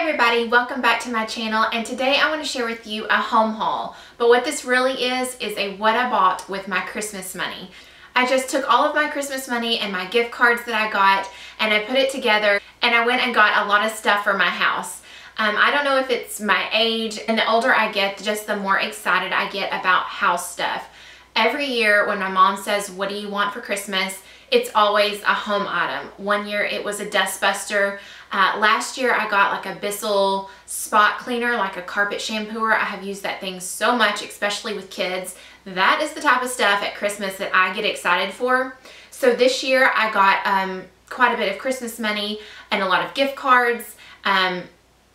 everybody, welcome back to my channel, and today I want to share with you a home haul. But what this really is a what I bought with my Christmas money. I just took all of my Christmas money and my gift cards that I got and I put it together, and I went and got a lot of stuff for my house. I don't know if it's my age, and the older I get, just the more excited I get about house stuff. Every year when my mom says, "What do you want for Christmas?" it's always a home item. One year it was a dustbuster. Last year I got like a Bissell spot cleaner, like a carpet shampooer. I have used that thing so much, especially with kids. That is the type of stuff at Christmas that I get excited for. So this year I got quite a bit of Christmas money and a lot of gift cards. I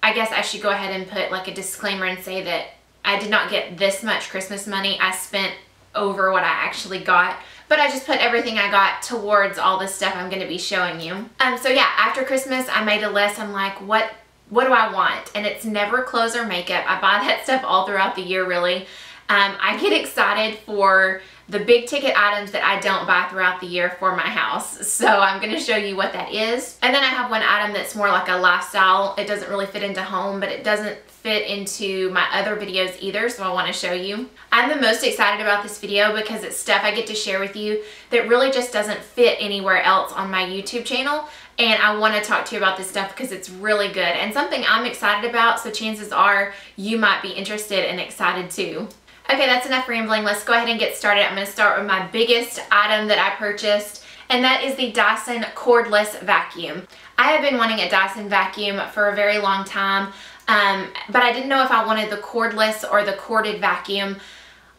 guess I should go ahead and put like a disclaimer and say that I did not get this much Christmas money. I spent over what I actually got, but I just put everything I got towards all this stuff I'm going to be showing you. So yeah, after Christmas I made a list. I'm like, what do I want? And it's never clothes or makeup. I buy that stuff all throughout the year, really. I get excited for the big ticket items that I don't buy throughout the year for my house. So I'm going to show you what that is. And then I have one item that's more like a lifestyle. It doesn't really fit into home, but it doesn't fit into my other videos either, so I want to show you. I'm the most excited about this video because it's stuff I get to share with you that really just doesn't fit anywhere else on my YouTube channel, and I want to talk to you about this stuff because it's really good and something I'm excited about, so chances are you might be interested and excited too. Okay, that's enough rambling. Let's go ahead and get started. I'm going to start with my biggest item that I purchased, and that is the Dyson cordless vacuum. I have been wanting a Dyson vacuum for a very long time, but I didn't know if I wanted the cordless or the corded vacuum.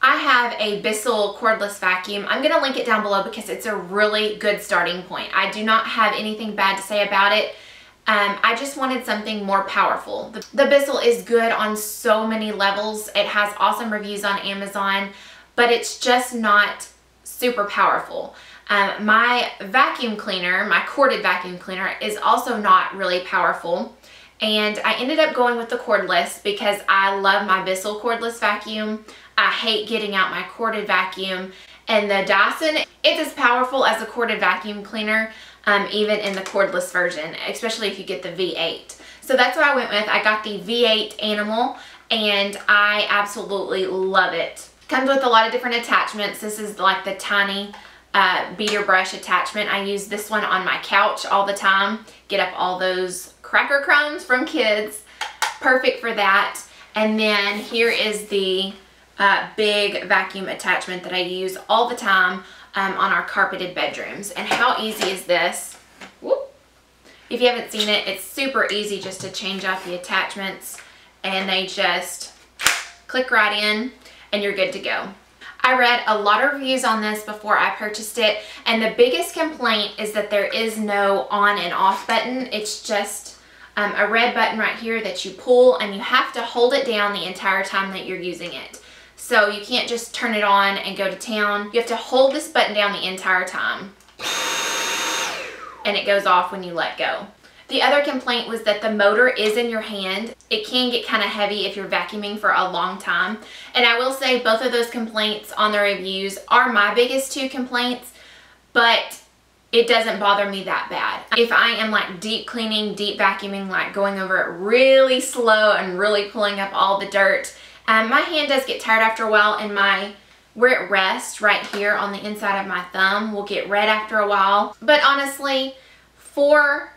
I have a Bissell cordless vacuum. I'm going to link it down below because it's a really good starting point. I do not have anything bad to say about it. I just wanted something more powerful. The Bissell is good on so many levels. It has awesome reviews on Amazon, but it's just not super powerful. My vacuum cleaner, my corded vacuum cleaner, is also not really powerful. And I ended up going with the cordless because I love my Bissell cordless vacuum. I hate getting out my corded vacuum. And the Dyson, it's as powerful as a corded vacuum cleaner, even in the cordless version, especially if you get the V8. So that's what I went with. I got the V8 Animal, and I absolutely love it. Comes with a lot of different attachments. This is like the tiny beater brush attachment. I use this one on my couch all the time. Get up all those cracker crumbs from kids. Perfect for that. And then here is the big vacuum attachment that I use all the time on our carpeted bedrooms. And how easy is this? Whoop. If you haven't seen it, it's super easy just to change out the attachments, and they just click right in and you're good to go. I read a lot of reviews on this before I purchased it, and the biggest complaint is that there is no on and off button. It's just a red button right here that you pull, and you have to hold it down the entire time that you're using it. So you can't just turn it on and go to town. You have to hold this button down the entire time, and it goes off when you let go. The other complaint was that the motor is in your hand. It can get kind of heavy if you're vacuuming for a long time. And I will say both of those complaints on the reviews are my biggest two complaints, but it doesn't bother me that bad. If I am like deep cleaning, deep vacuuming, like going over it really slow and really pulling up all the dirt, my hand does get tired after a while, and where it rests right here on the inside of my thumb will get red after a while. But honestly, for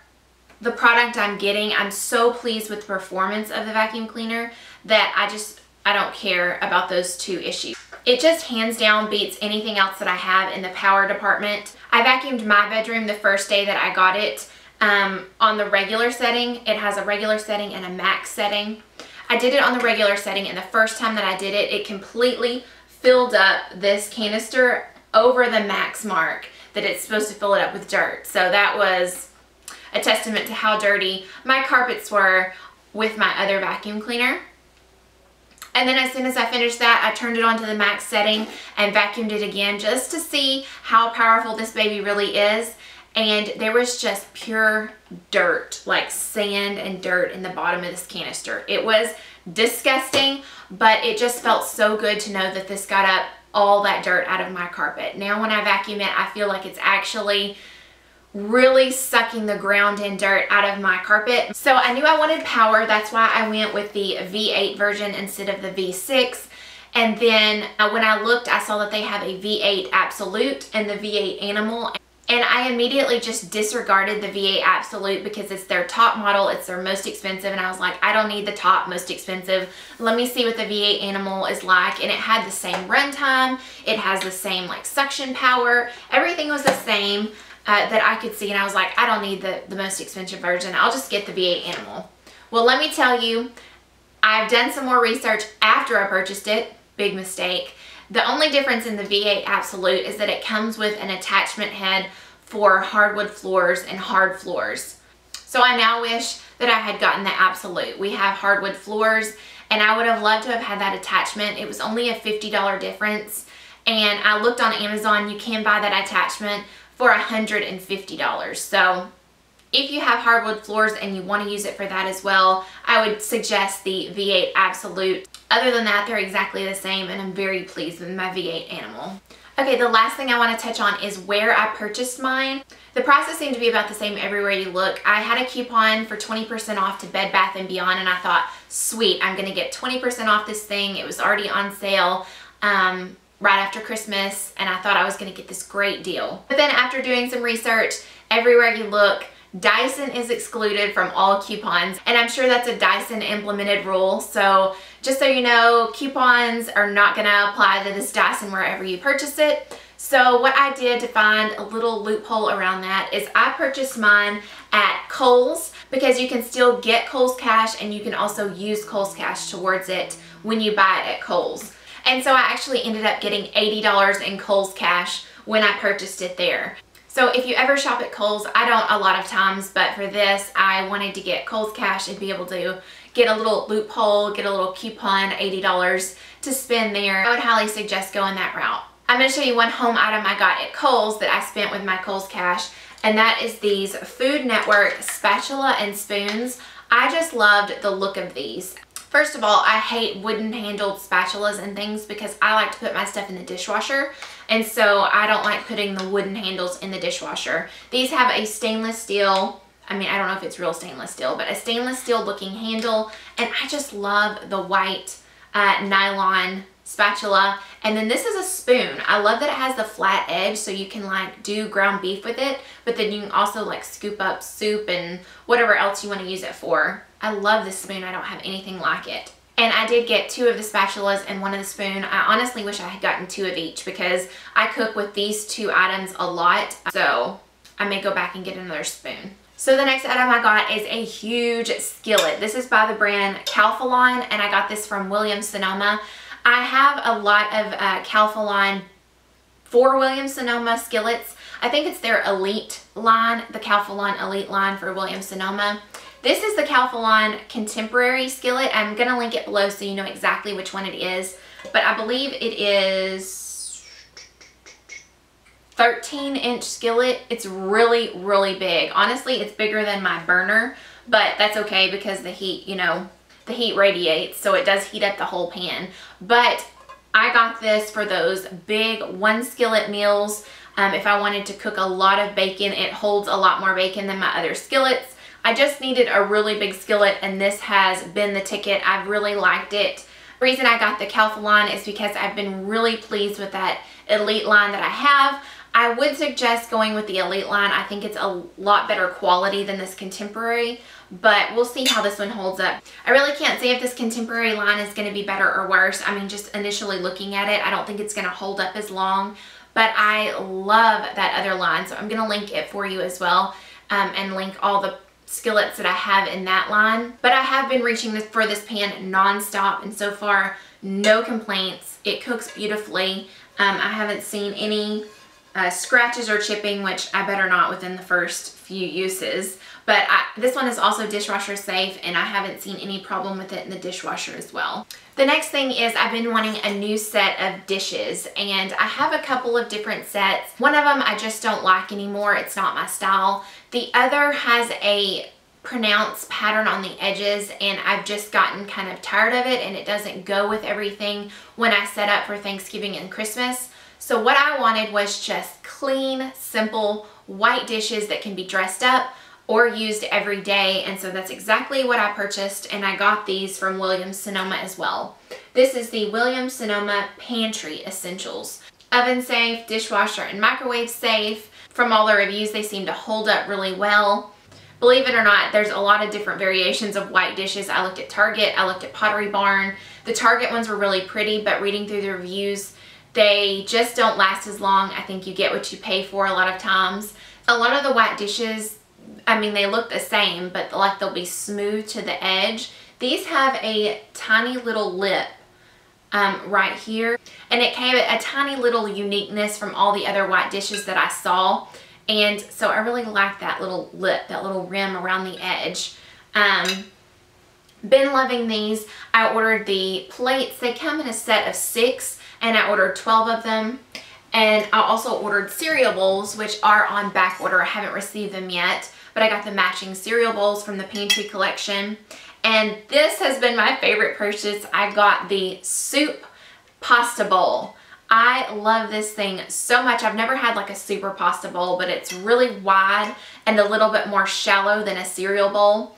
the product I'm getting, I'm so pleased with the performance of the vacuum cleaner that I don't care about those two issues. It just hands down beats anything else that I have in the power department. I vacuumed my bedroom the first day that I got it on the regular setting. It has a regular setting and a max setting. I did it on the regular setting, and the first time that I did it, it completely filled up this canister over the max mark that it's supposed to fill it up with dirt. So that was a testament to how dirty my carpets were with my other vacuum cleaner. And then as soon as I finished that, I turned it on to the max setting and vacuumed it again just to see how powerful this baby really is. And there was just pure dirt, like sand and dirt in the bottom of this canister. It was disgusting, but it just felt so good to know that this got up all that dirt out of my carpet. Now when I vacuum it, I feel like it's actually really sucking the ground and dirt out of my carpet. So I knew I wanted power. That's why I went with the V8 version instead of the V6. And then when I looked, I saw that they have a V8 Absolute and the V8 Animal. And I immediately just disregarded the V8 Absolute because it's their top model, it's their most expensive, and I was like, I don't need the top, most expensive. Let me see what the V8 Animal is like. And it had the same runtime, it has the same like suction power, everything was the same that I could see, and I was like, I don't need the most expensive version, I'll just get the V8 Animal. Well, let me tell you, I've done some more research after I purchased it. Big mistake. The only difference in the V8 Absolute is that it comes with an attachment head for hardwood floors and hard floors. So I now wish that I had gotten the Absolute. We have hardwood floors, and I would have loved to have had that attachment. It was only a $50 difference, and I looked on Amazon, you can buy that attachment for $150. So if you have hardwood floors and you want to use it for that as well, I would suggest the V8 Absolute. Other than that, they're exactly the same, and I'm very pleased with my V8 Animal. Okay, the last thing I want to touch on is where I purchased mine. The prices seem to be about the same everywhere you look. I had a coupon for 20% off to Bed Bath & Beyond, and I thought, sweet, I'm going to get 20% off this thing. It was already on sale right after Christmas, and I thought I was going to get this great deal. But then after doing some research, everywhere you look, Dyson is excluded from all coupons, and I'm sure that's a Dyson implemented rule. So just so you know, coupons are not going to apply to this Dyson wherever you purchase it. So what I did to find a little loophole around that is I purchased mine at Kohl's, because you can still get Kohl's Cash, and you can also use Kohl's Cash towards it when you buy it at Kohl's. And so I actually ended up getting $80 in Kohl's Cash when I purchased it there. So if you ever shop at Kohl's, I don't a lot of times, but for this, I wanted to get Kohl's Cash and be able to get a little loophole, get a little coupon, $80 to spend there. I would highly suggest going that route. I'm going to show you one home item I got at Kohl's that I spent with my Kohl's Cash, and that is these Food Network spatula and spoons. I just loved the look of these. First of all, I hate wooden handled spatulas and things because I like to put my stuff in the dishwasher, and so I don't like putting the wooden handles in the dishwasher. These have a stainless steel, I mean, I don't know if it's real stainless steel, but a stainless steel looking handle, and I just love the white nylon spatula. And then this is a spoon. I love that it has the flat edge so you can like do ground beef with it, but then you can also like scoop up soup and whatever else you want to use it for. I love this spoon. I don't have anything like it. And I did get 2 of the spatulas and 1 of the spoon. I honestly wish I had gotten 2 of each because I cook with these 2 items a lot. So I may go back and get another spoon. So the next item I got is a huge skillet. This is by the brand Calphalon, and I got this from Williams-Sonoma. I have a lot of Calphalon for Williams-Sonoma skillets. I think it's their Elite line, the Calphalon Elite line for Williams-Sonoma. This is the Calphalon Contemporary skillet. I'm going to link it below so you know exactly which one it is. But I believe it is 13-inch skillet. It's really, really big. Honestly, it's bigger than my burner, but that's okay because the heat, you know, the heat radiates, so it does heat up the whole pan. But I got this for those big 1 skillet meals. If I wanted to cook a lot of bacon, it holds a lot more bacon than my other skillets. I just needed a really big skillet, and this has been the ticket. I've really liked it. The reason I got the Calphalon is because I've been really pleased with that Elite line that I have. I would suggest going with the Elite line. I think it's a lot better quality than this Contemporary, but we'll see how this one holds up. I really can't say if this Contemporary line is going to be better or worse. I mean, just initially looking at it, I don't think it's going to hold up as long, but I love that other line, so I'm going to link it for you as well, and link all the skillets that I have in that line. But I have been reaching for this pan non-stop, and so far no complaints. It cooks beautifully. I haven't seen any scratches or chipping, which I better not within the first few uses. But this one is also dishwasher safe, and I haven't seen any problem with it in the dishwasher as well. The next thing is I've been wanting a new set of dishes, and I have a couple of different sets. One of them I just don't like anymore. It's not my style. The other has a pronounced pattern on the edges, and I've just gotten kind of tired of it, and it doesn't go with everything when I set up for Thanksgiving and Christmas. So what I wanted was just clean, simple, white dishes that can be dressed up or used every day, and so that's exactly what I purchased, and I got these from Williams-Sonoma as well. This is the Williams-Sonoma Pantry Essentials. Oven safe, dishwasher and microwave safe. From all the reviews, they seem to hold up really well. Believe it or not, there's a lot of different variations of white dishes. I looked at Target, I looked at Pottery Barn. The Target ones were really pretty, but reading through the reviews, they just don't last as long. I think you get what you pay for a lot of times. A lot of the white dishes, I mean, they look the same, but like they'll be smooth to the edge. These have a tiny little lip right here, and it gave it a tiny little uniqueness from all the other white dishes that I saw, and so I really like that little lip, that little rim around the edge. Been loving these. I ordered the plates. They come in a set of 6, and I ordered 12 of them. And I also ordered cereal bowls, which are on back order. I haven't received them yet, but I got the matching cereal bowls from the Pantry Collection. And this has been my favorite purchase. I got the soup pasta bowl. I love this thing so much. I've never had like a super pasta bowl, but it's really wide and a little bit more shallow than a cereal bowl.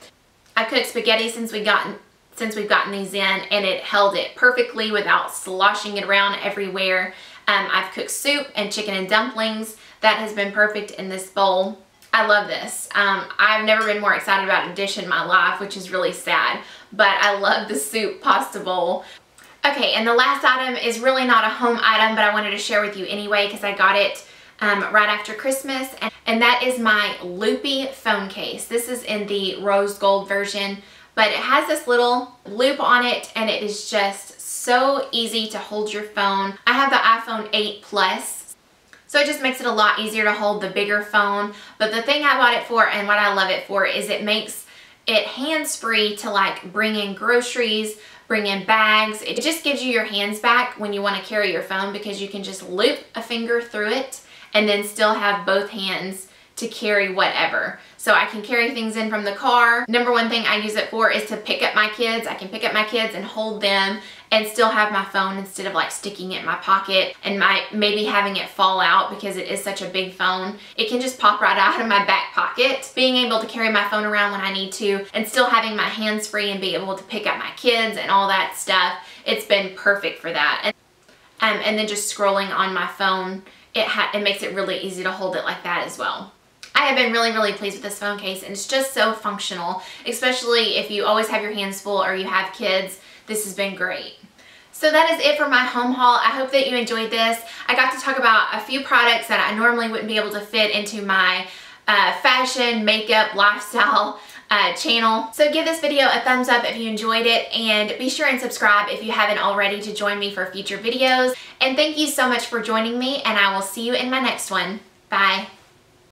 I cooked spaghetti since we've gotten these in, and it held it perfectly without sloshing it around everywhere. I've cooked soup and chicken and dumplings. That has been perfect in this bowl. I love this. I've never been more excited about a dish in my life, which is really sad, but I love the soup pasta bowl. Okay, and the last item is really not a home item, but I wanted to share with you anyway because I got it right after Christmas, and that is my Loopy phone case. This is in the rose gold version, but it has this little loop on it, and it is just so easy to hold your phone. I have the iPhone 8 Plus, so it just makes it a lot easier to hold the bigger phone. But the thing I bought it for and what I love it for is it makes it hands-free to like bring in groceries, bring in bags. It just gives you your hands back when you want to carry your phone because you can just loop a finger through it and then still have both hands to carry whatever. So I can carry things in from the car. Number one thing I use it for is to pick up my kids. I can pick up my kids and hold them and still have my phone instead of like sticking it in my pocket and maybe having it fall out because it is such a big phone. It can just pop right out of my back pocket. Being able to carry my phone around when I need to and still having my hands free and be able to pick up my kids and all that stuff, it's been perfect for that. And then just scrolling on my phone, it makes it really easy to hold it like that as well. I have been really, really pleased with this phone case, and it's just so functional, especially if you always have your hands full or you have kids. This has been great. So that is it for my home haul. I hope that you enjoyed this. I got to talk about a few products that I normally wouldn't be able to fit into my fashion, makeup, lifestyle channel. So give this video a thumbs up if you enjoyed it, and be sure and subscribe if you haven't already to join me for future videos. And thank you so much for joining me, and I will see you in my next one. Bye.